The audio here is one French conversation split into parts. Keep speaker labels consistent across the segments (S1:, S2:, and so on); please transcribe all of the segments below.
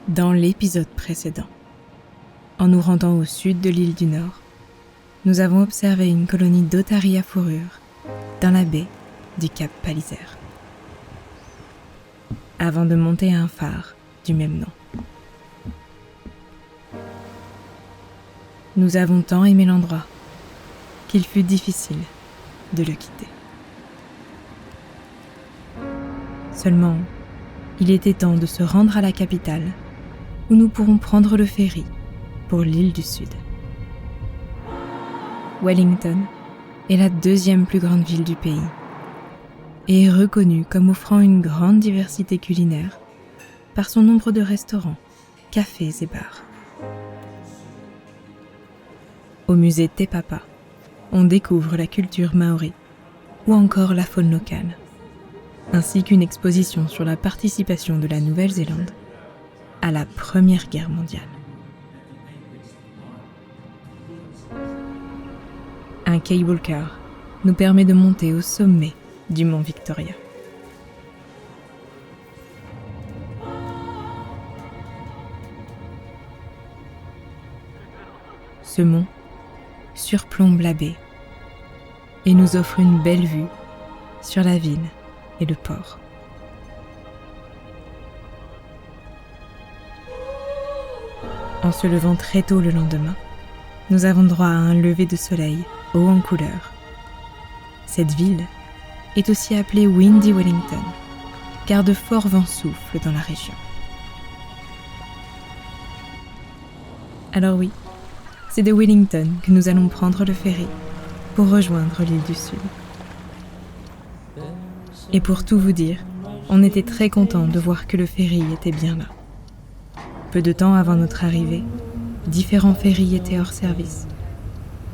S1: Dans l'épisode précédent, en nous rendant au sud de l'île du Nord, nous avons observé une colonie d'otaries à fourrure dans la baie du Cap Palliser, avant de monter à un phare du même nom. Nous avons tant aimé l'endroit qu'il fut difficile de le quitter. Seulement, il était temps de se rendre à la capitale, où nous pourrons prendre le ferry pour l'île du Sud. Wellington est la deuxième plus grande ville du pays et est reconnue comme offrant une grande diversité culinaire par son nombre de restaurants, cafés et bars. Au musée Te Papa, on découvre la culture maori ou encore la faune locale, ainsi qu'une exposition sur la participation de la Nouvelle-Zélande à la Première Guerre mondiale. Un cable car nous permet de monter au sommet du mont Victoria. Ce mont surplombe la baie et nous offre une belle vue sur la ville et le port. En se levant très tôt le lendemain, nous avons droit à un lever de soleil haut en couleur. Cette ville est aussi appelée Windy Wellington, car de forts vents soufflent dans la région. Alors oui, c'est de Wellington que nous allons prendre le ferry pour rejoindre l'île du Sud. Et pour tout vous dire, on était très contents de voir que le ferry était bien là. Peu de temps avant notre arrivée, différents ferrys étaient hors service,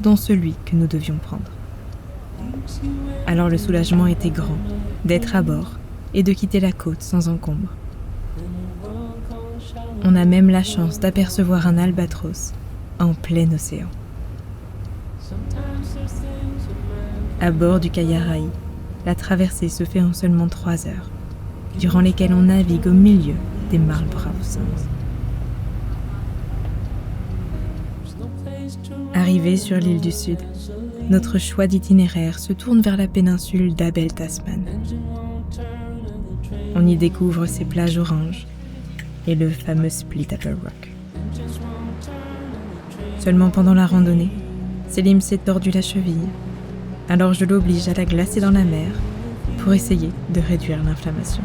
S1: dont celui que nous devions prendre. Alors le soulagement était grand d'être à bord et de quitter la côte sans encombre. On a même la chance d'apercevoir un albatros en plein océan. À bord du Kaiarai, la traversée se fait en seulement 3 heures, durant lesquelles on navigue au milieu des Marlborough Sounds. Arrivé sur l'île du Sud, notre choix d'itinéraire se tourne vers la péninsule d'Abel Tasman. On y découvre ses plages oranges et le fameux Split Apple Rock. Seulement pendant la randonnée, Selim s'est tordu la cheville, alors je l'oblige à la glacer dans la mer pour essayer de réduire l'inflammation.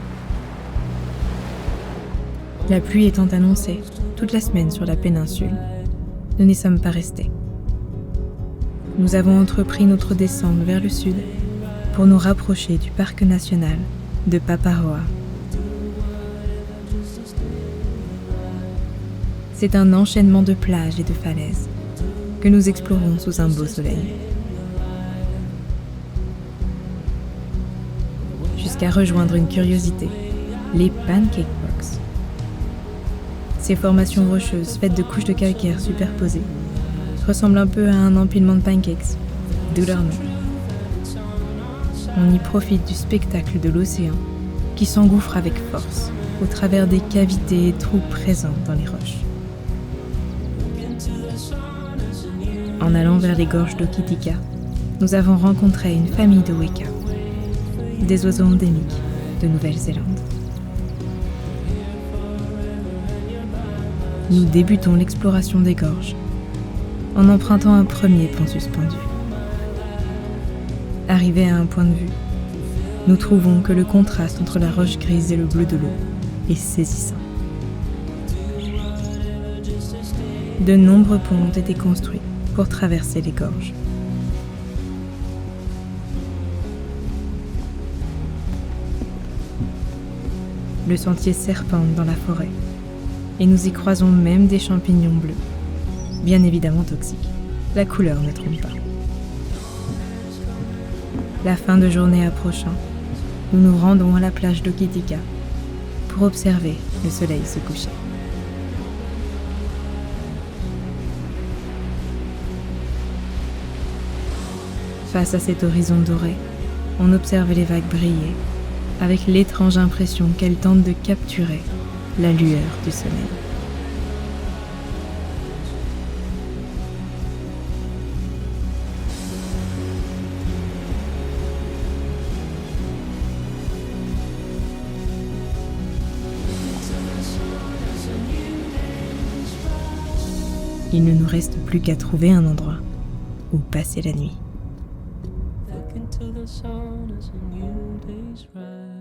S1: La pluie étant annoncée toute la semaine sur la péninsule, nous n'y sommes pas restés. Nous avons entrepris notre descente vers le sud pour nous rapprocher du parc national de Paparoa. C'est un enchaînement de plages et de falaises que nous explorons sous un beau soleil. Jusqu'à rejoindre une curiosité, les Pancake Rocks. Ces formations rocheuses faites de couches de calcaire superposées ressemblent un peu à un empilement de pancakes, d'où leur nom. On y profite du spectacle de l'océan qui s'engouffre avec force au travers des cavités et trous présents dans les roches. En allant vers les gorges d'Hokitika, nous avons rencontré une famille de weka, des oiseaux endémiques de Nouvelle-Zélande. Nous débutons l'exploration des gorges en empruntant un premier pont suspendu. Arrivés à un point de vue, nous trouvons que le contraste entre la roche grise et le bleu de l'eau est saisissant. De nombreux ponts ont été construits pour traverser les gorges. Le sentier serpente dans la forêt et nous y croisons même des champignons bleus, bien évidemment toxiques. La couleur ne trompe pas. La fin de journée approchant, nous nous rendons à la plage d'Hokitika pour observer le soleil se coucher. Face à cet horizon doré, on observe les vagues briller, avec l'étrange impression qu'elles tentent de capturer la lueur du soleil. Il ne nous reste plus qu'à trouver un endroit où passer la nuit.
S2: Back into the sun as a new day's rise.